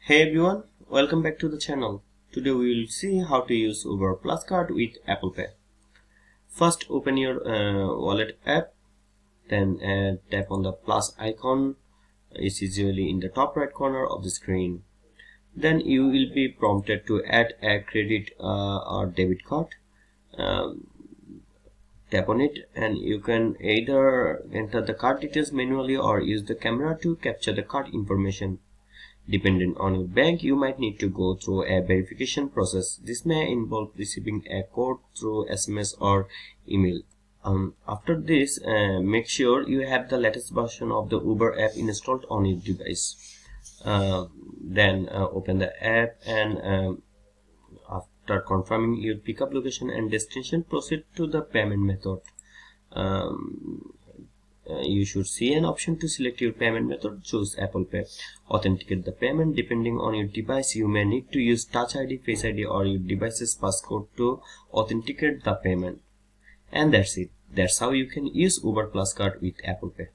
Hey everyone, welcome back to the channel. Today we will see how to use Uber Plus Card with Apple Pay. First open your wallet app, then tap on the plus icon. It's usually in the top right corner of the screen. Then you will be prompted to add a credit or debit card. Um, Tap on it and you can either enter the card details manually or use the camera to capture the card information. Depending on your bank, you might need to go through a verification process. This may involve receiving a code through SMS or email. After this, make sure you have the latest version of the Uber app installed on your device. Then open the app and after confirming your pickup location and destination, proceed to the payment method. You should see an option to select your payment method. Choose Apple Pay. Authenticate the payment. Depending on your device, you may need to use Touch ID, Face ID, or your device's passcode to authenticate the payment. And that's it. That's how you can use Uber Plus Card with Apple Pay.